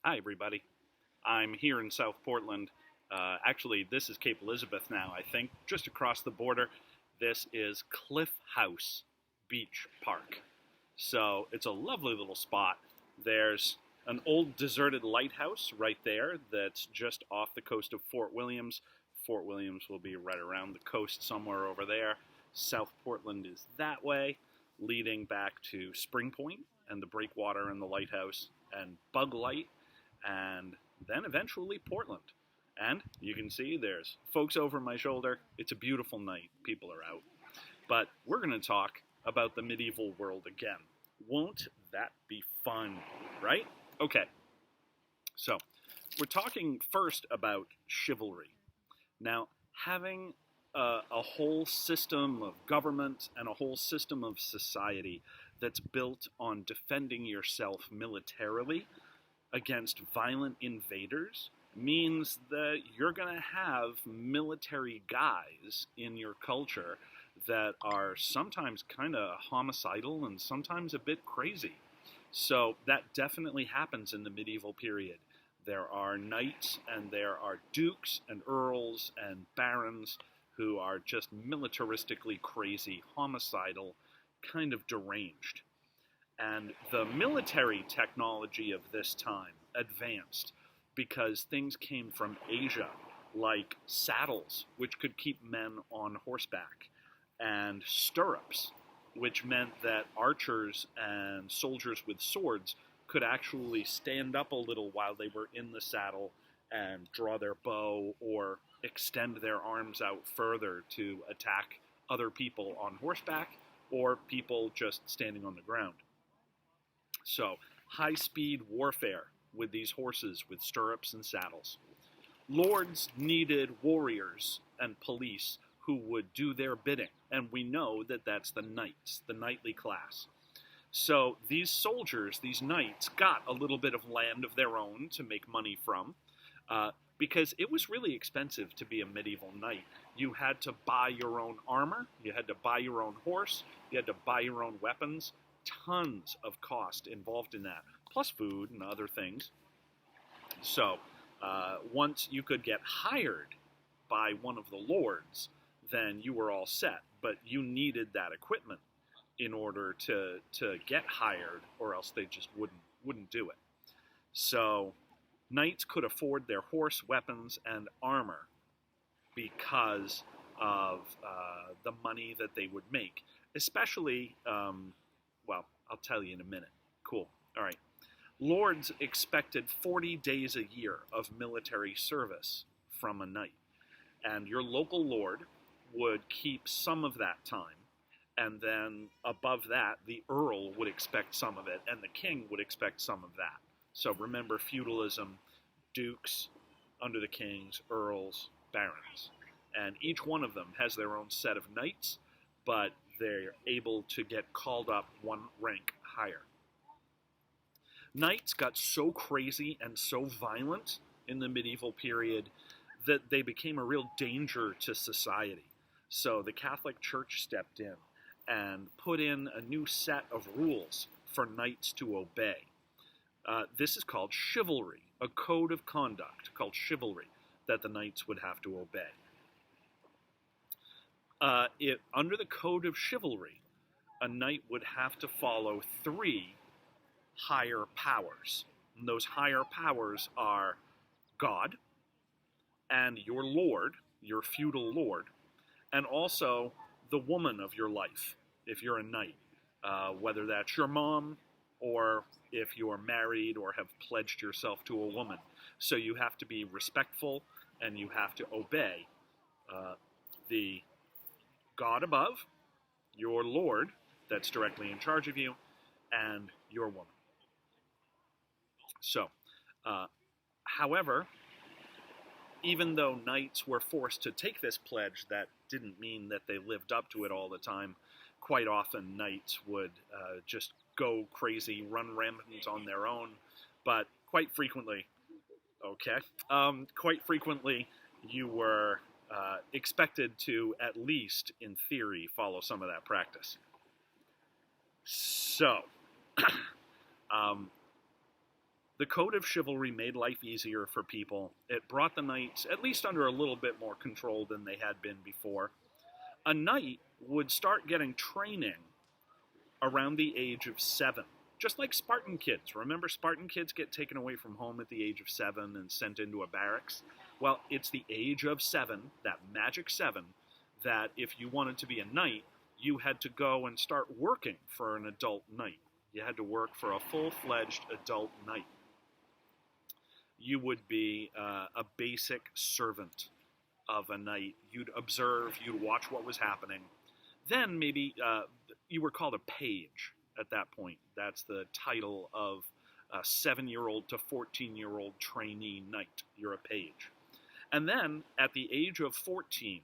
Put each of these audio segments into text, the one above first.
Hi, everybody. I'm here in South Portland. Actually, this is Cape Elizabeth now, I think, just across the border. This is Cliff House Beach Park. So it's a lovely little spot. There's an old deserted lighthouse right there that's just off the coast of Fort Williams. Fort Williams will be right around the coast somewhere over there. South Portland is that way, leading back to Spring Point and the breakwater and the lighthouse and Bug Light and then eventually Portland. And you can see there's folks over my shoulder. It's a beautiful night. People are out. But we're going to talk about the medieval world again. Won't that be fun, right? Okay, so we're talking first about chivalry. Now, having a whole system of government and a whole system of society that's built on defending yourself militarily against violent invaders means that you're going to have military guys in your culture that are sometimes kind of homicidal and sometimes a bit crazy. So that definitely happens in the medieval period. There are knights and there are dukes and earls and barons who are just militaristically crazy, homicidal, kind of deranged. And the military technology of this time advanced because things came from Asia, like saddles, which could keep men on horseback, and stirrups, which meant that archers and soldiers with swords could actually stand up a little while they were in the saddle and draw their bow or extend their arms out further to attack other people on horseback or people just standing on the ground. So, high-speed warfare with these horses with stirrups and saddles. Lords needed warriors and police who would do their bidding, and we know that that's the knights, the knightly class. So these soldiers, these knights, got a little bit of land of their own to make money from, because it was really expensive to be a medieval knight. You had to buy your own armor, you had to buy your own horse, you had to buy your own weapons. Tons of cost involved in that, plus food and other things. So once you could get hired by one of the lords, then you were all set. But you needed that equipment in order to get hired, or else they just wouldn't do it. So knights could afford their horse, weapons, and armor because of the money that they would make, especially. Well, I'll tell you in a minute. Cool. All right. Lords expected 40 days a year of military service from a knight. And your local lord would keep some of that time. And then above that, the earl would expect some of it, and the king would expect some of that. So remember feudalism, dukes under the kings, earls, barons. And each one of them has their own set of knights, but they're able to get called up one rank higher. Knights got so crazy and so violent in the medieval period that they became a real danger to society. So the Catholic Church stepped in and put in a new set of rules for knights to obey. This is called chivalry, a code of conduct called chivalry that the knights would have to obey. Under the code of chivalry, a knight would have to follow 3 higher powers. And those higher powers are God and your lord, your feudal lord, and also the woman of your life, if you're a knight, whether that's your mom or if you are married or have pledged yourself to a woman. So you have to be respectful and you have to obey the God above, your lord that's directly in charge of you, and your woman. So, however, even though knights were forced to take this pledge, that didn't mean that they lived up to it all the time. Quite often, knights would just go crazy, run rampant on their own, but quite frequently, you were expected to, at least in theory, follow some of that practice. So, The Code of Chivalry made life easier for people. It brought the knights at least under a little bit more control than they had been before. A knight would start getting training around the age of 7, just like Spartan kids. Remember, Spartan kids get taken away from home at the age of 7 and sent into a barracks? Well, it's the age of 7, that magic 7, that if you wanted to be a knight, you had to go and start working for an adult knight. You had to work for a full-fledged adult knight. You would be a basic servant of a knight. You'd observe, you'd watch what was happening. Then maybe you were called a page at that point. That's the title of a 7-year-old to 14-year-old trainee knight. You're a page. And then at the age of 14,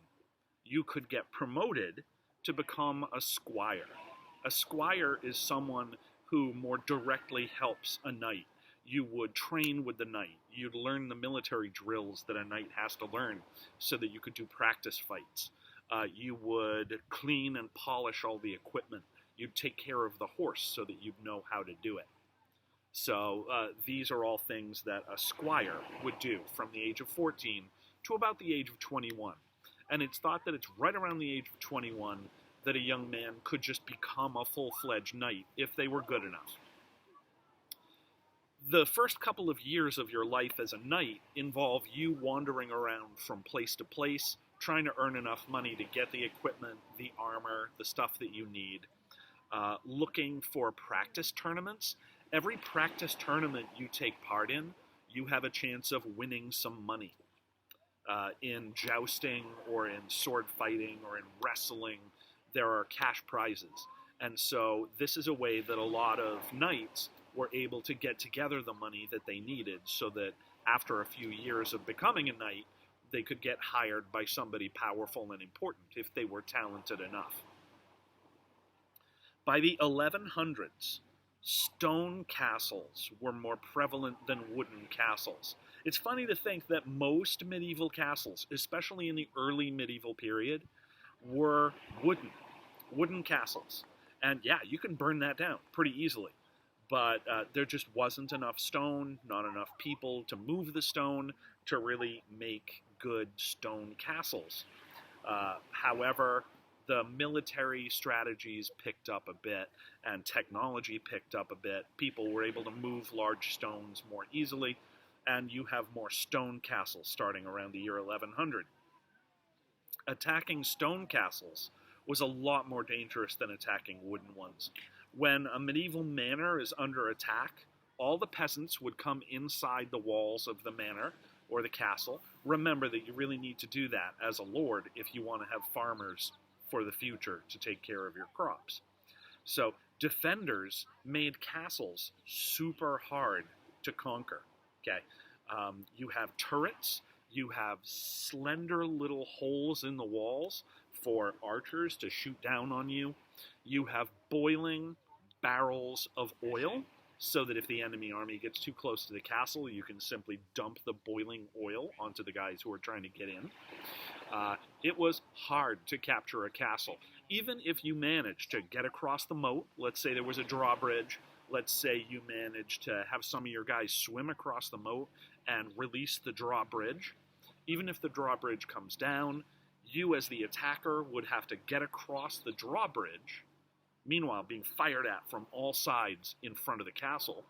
you could get promoted to become a squire. A squire is someone who more directly helps a knight. You would train with the knight. You'd learn the military drills that a knight has to learn so that you could do practice fights. You would clean and polish all the equipment. You'd take care of the horse so that you'd know how to do it. So these are all things that a squire would do from the age of 14 to about the age of 21. And it's thought that it's right around the age of 21 that a young man could just become a full-fledged knight if they were good enough. The first couple of years of your life as a knight involve you wandering around from place to place, trying to earn enough money to get the equipment, the armor, the stuff that you need, looking for practice tournaments. Every practice tournament you take part in, you have a chance of winning some money. In jousting or in sword fighting or in wrestling, there are cash prizes. And so this is a way that a lot of knights were able to get together the money that they needed so that after a few years of becoming a knight, they could get hired by somebody powerful and important if they were talented enough. By the 1100s, stone castles were more prevalent than wooden castles. It's funny to think that most medieval castles, especially in the early medieval period, were wooden castles. And yeah, you can burn that down pretty easily. But there just wasn't enough stone, not enough people to move the stone to really make good stone castles. However, the military strategies picked up a bit and technology picked up a bit. People were able to move large stones more easily, and you have more stone castles starting around the year 1100. Attacking stone castles was a lot more dangerous than attacking wooden ones. When a medieval manor is under attack, all the peasants would come inside the walls of the manor or the castle. Remember that you really need to do that as a lord if you want to have farmers for the future to take care of your crops. So defenders made castles super hard to conquer. Okay, you have turrets, you have slender little holes in the walls for archers to shoot down on you. You have boiling barrels of oil, so that if the enemy army gets too close to the castle, you can simply dump the boiling oil onto the guys who are trying to get in. It was hard to capture a castle. Even if you managed to get across the moat, let's say there was a drawbridge, let's say you managed to have some of your guys swim across the moat and release the drawbridge, even if the drawbridge comes down, you as the attacker would have to get across the drawbridge, meanwhile being fired at from all sides in front of the castle,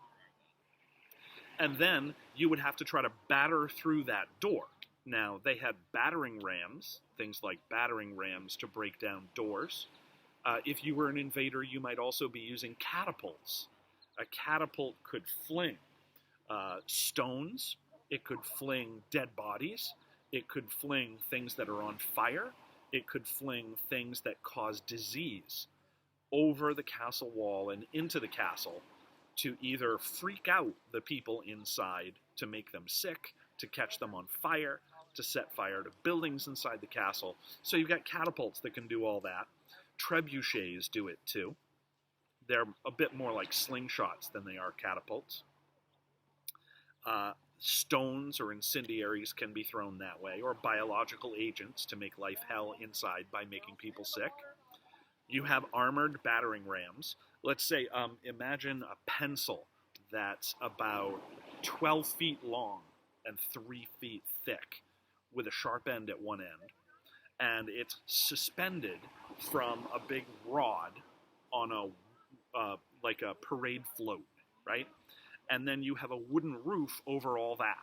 and then you would have to try to batter through that door. Now, they had battering rams, things like battering rams to break down doors. If you were an invader, you might also be using catapults. A catapult could fling stones, it could fling dead bodies, it could fling things that are on fire, it could fling things that cause disease over the castle wall and into the castle to either freak out the people inside, to make them sick, to catch them on fire, to set fire to buildings inside the castle. So you've got catapults that can do all that. Trebuchets do it too. They're a bit more like slingshots than they are catapults. Stones or incendiaries can be thrown that way, or biological agents to make life hell inside by making people sick. You have armored battering rams. Let's say, imagine a pencil that's about 12 feet long and 3 feet thick, with a sharp end at one end, and it's suspended from a big rod on like a parade float, right? And then you have a wooden roof over all that,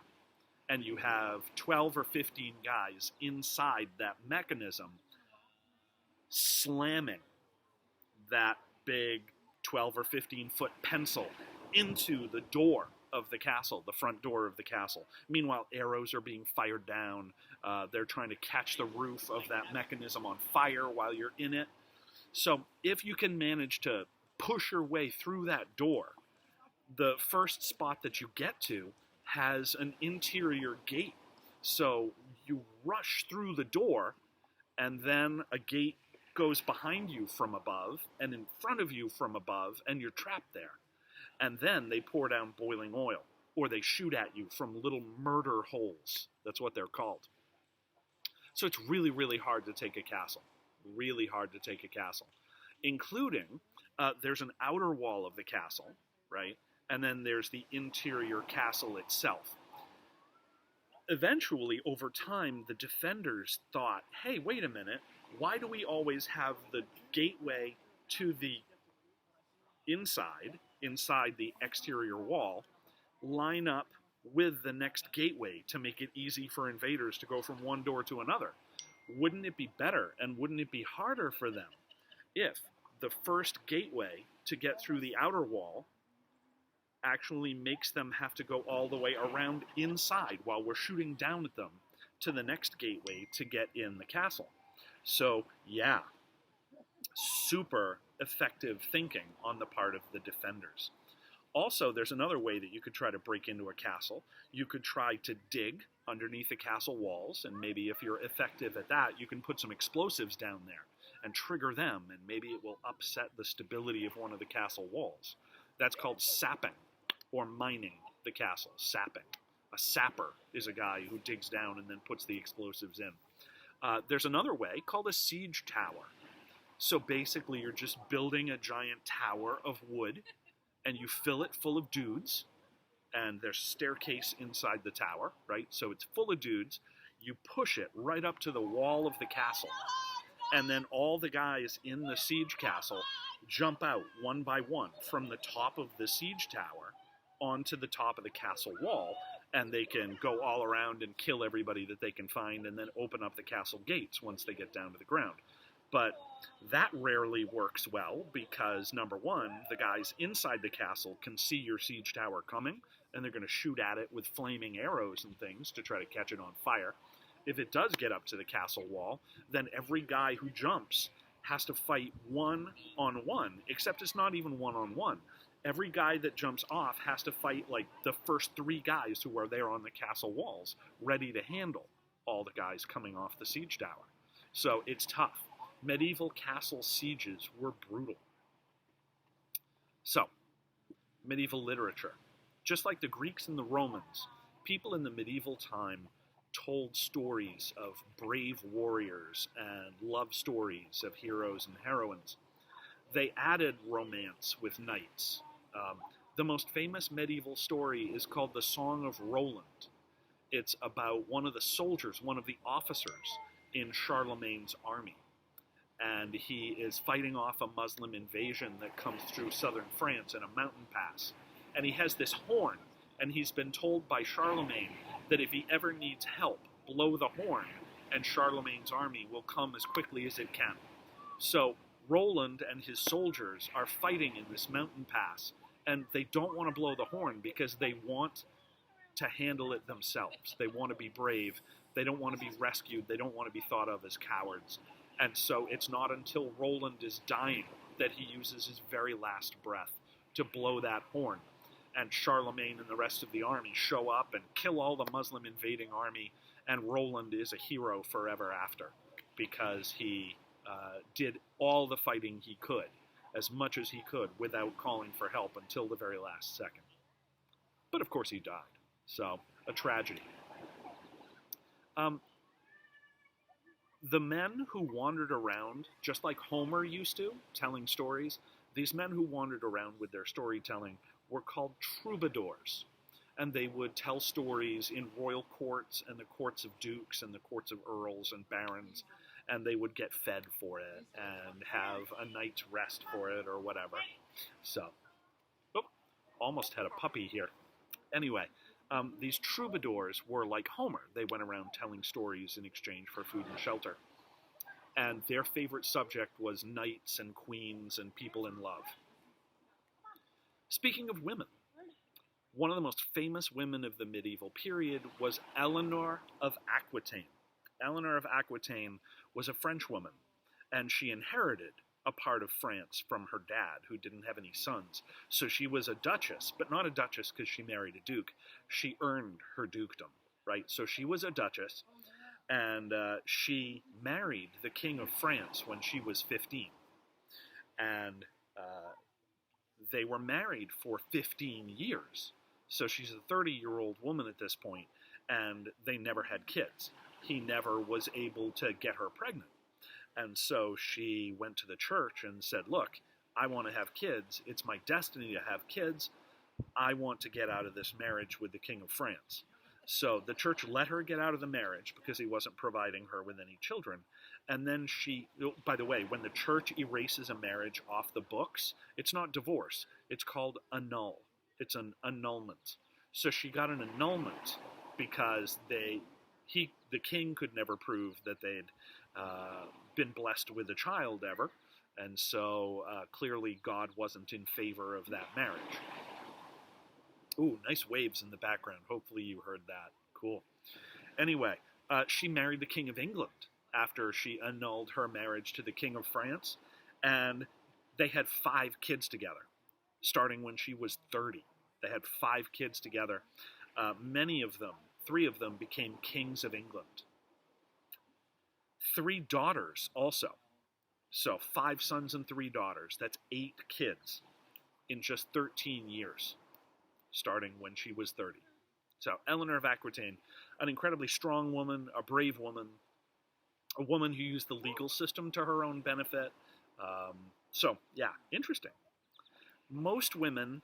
and you have 12 or 15 guys inside that mechanism slamming that big 12 or 15 foot pencil into the door of the castle, the front door of the castle. Meanwhile, arrows are being fired down. They're trying to catch the roof of that mechanism on fire while you're in it. So if you can manage to push your way through that door, the first spot that you get to has an interior gate. So you rush through the door, and then a gate goes behind you from above and in front of you from above, and you're trapped there. And then they pour down boiling oil, or they shoot at you from little murder holes. That's what they're called. So it's really, really hard to take a castle. Really hard to take a castle. Including, there's an outer wall of the castle, right? And then there's the interior castle itself. Eventually, over time, the defenders thought, hey, wait a minute, why do we always have the gateway to the inside the exterior wall, line up with the next gateway to make it easy for invaders to go from one door to another? Wouldn't it be better, and wouldn't it be harder for them if the first gateway to get through the outer wall actually makes them have to go all the way around inside while we're shooting down at them to the next gateway to get in the castle? So, yeah, super effective thinking on the part of the defenders. Also, there's another way that you could try to break into a castle. You could try to dig underneath the castle walls, and maybe if you're effective at that, you can put some explosives down there and trigger them, and maybe it will upset the stability of one of the castle walls. That's called sapping, or mining the castle, sapping. A sapper is a guy who digs down and then puts the explosives in. There's another way called a siege tower. So basically, you're just building a giant tower of wood, and you fill it full of dudes, and there's a staircase inside the tower, right? So it's full of dudes. You push it right up to the wall of the castle, and then all the guys in the siege castle jump out one by one from the top of the siege tower onto the top of the castle wall, and they can go all around and kill everybody that they can find, and then open up the castle gates once they get down to the ground. But that rarely works well because, number one, the guys inside the castle can see your siege tower coming, and they're going to shoot at it with flaming arrows and things to try to catch it on fire. If it does get up to the castle wall, then every guy who jumps has to fight one-on-one, except it's not even one-on-one. Every guy that jumps off has to fight like the first 3 guys who are there on the castle walls, ready to handle all the guys coming off the siege tower. So it's tough. Medieval castle sieges were brutal. So, medieval literature. Just like the Greeks and the Romans, people in the medieval time told stories of brave warriors and love stories of heroes and heroines. They added romance with knights. The most famous medieval story is called the Song of Roland. It's about one of the soldiers, one of the officers in Charlemagne's army. And he is fighting off a Muslim invasion that comes through southern France in a mountain pass. And he has this horn, and he's been told by Charlemagne that if he ever needs help, blow the horn, and Charlemagne's army will come as quickly as it can. So Roland and his soldiers are fighting in this mountain pass, and they don't want to blow the horn because they want to handle it themselves. They want to be brave. They don't want to be rescued. They don't want to be thought of as cowards. And so it's not until Roland is dying that he uses his very last breath to blow that horn. And Charlemagne and the rest of the army show up and kill all the Muslim invading army, and Roland is a hero forever after because he did all the fighting he could, as much as he could, without calling for help until the very last second. But of course he died, so a tragedy. The men who wandered around, just like Homer used to, telling stories, these men who wandered around with their storytelling were called troubadours. and they would tell stories in royal courts and the courts of dukes and the courts of earls and barons, and they would get fed for it and have a night's rest for it or whatever. So, almost had a puppy here. Anyway, these troubadours were like Homer. They went around telling stories in exchange for food and shelter. And their favorite subject was knights and queens and people in love. Speaking of women, one of the most famous women of the medieval period was Eleanor of Aquitaine. Eleanor of Aquitaine was a French woman, and she inherited a part of France from her dad, who didn't have any sons. So she was a duchess, but not a duchess because she married a duke. She earned her dukedom, right? So she was a duchess, and she married the king of France when she was 15. And they were married for 15 years. So she's a 30-year-old woman at this point, and they never had kids. He never was able to get her pregnant. And so she went to the church and said, look, I want to have kids. It's my destiny to have kids. I want to get out of this marriage with the King of France. So the church let her get out of the marriage because he wasn't providing her with any children. And then she, by the way, when the church erases a marriage off the books, it's not divorce. It's called annul. It's an annulment. So she got an annulment because the king could never prove that they'd been blessed with a child ever, and so clearly God wasn't in favor of that marriage. Ooh, nice waves in the background. Hopefully you heard that. Cool. Anyway, she married the King of England after she annulled her marriage to the King of France, and they had 5 kids together, starting when she was 30. They had 5 kids together. Many of them, 3 of them, became kings of England. 3 daughters also. So 5 sons and 3 daughters. That's 8 kids in just 13 years, starting when she was 30. So Eleanor of Aquitaine, an incredibly strong woman, a brave woman, a woman who used the legal system to her own benefit. So, yeah, interesting. Most women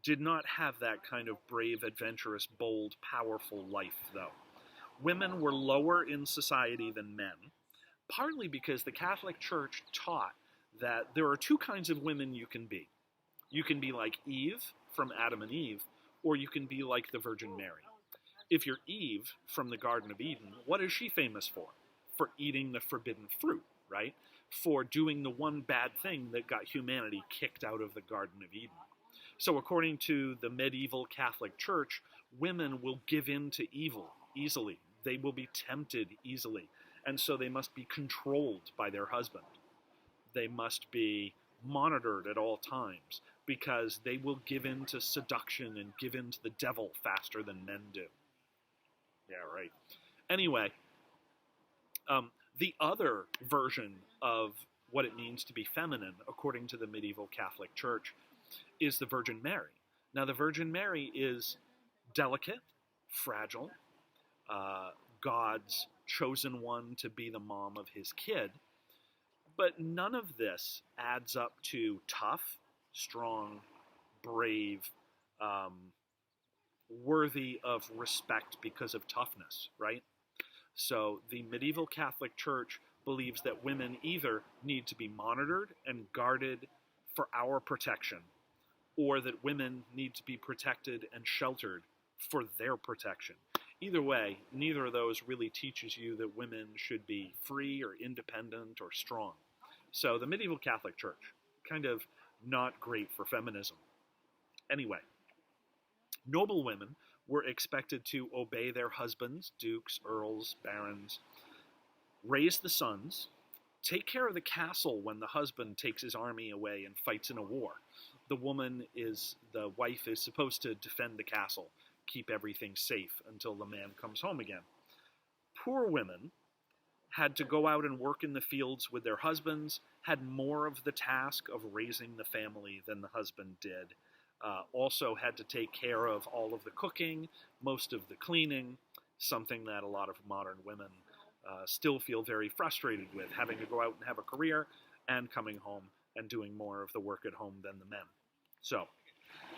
did not have that kind of brave, adventurous, bold, powerful life, though. Women were lower in society than men, partly because the Catholic Church taught that there are 2 kinds of women you can be. You can be like Eve from Adam and Eve, or you can be like the Virgin Mary. If you're Eve from the Garden of Eden, what is she famous for? For eating the forbidden fruit, right? For doing the one bad thing that got humanity kicked out of the Garden of Eden. So according to the medieval Catholic Church, women will give in to evil easily. They will be tempted easily. And so they must be controlled by their husband. They must be monitored at all times because they will give in to seduction and give in to the devil faster than men do. Yeah, right. Anyway, the other version of what it means to be feminine, according to the medieval Catholic Church, is the Virgin Mary. Now, the Virgin Mary is delicate, fragile, God's chosen one to be the mom of his kid, but none of this adds up to tough, strong, brave, worthy of respect because of toughness, right? So the medieval Catholic Church believes that women either need to be monitored and guarded for our protection, or that women need to be protected and sheltered for their protection. Either way, neither of those really teaches you that women should be free or independent or strong. So the medieval Catholic Church, kind of not great for feminism. Anyway, noble women were expected to obey their husbands, dukes, earls, barons, raise the sons, take care of the castle when the husband takes his army away and fights in a war. The wife is supposed to defend the castle, keep everything safe until the man comes home again. Poor women had to go out and work in the fields with their husbands, had more of the task of raising the family than the husband did, also had to take care of all of the cooking, most of the cleaning, something that a lot of modern women still feel very frustrated with, having to go out and have a career and coming home and doing more of the work at home than the men. So,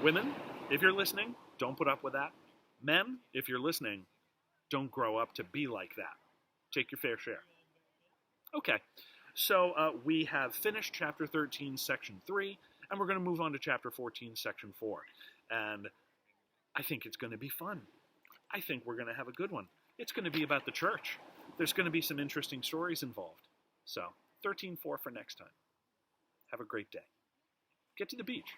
Women, if you're listening, don't put up with that. Men, if you're listening, don't grow up to be like that. Take your fair share. Okay, so we have finished Chapter 13, Section 3, and we're going to move on to Chapter 14, Section 4. And I think it's going to be fun. I think we're going to have a good one. It's going to be about the church. There's going to be some interesting stories involved. So, 13.4 for next time. Have a great day. Get to the beach.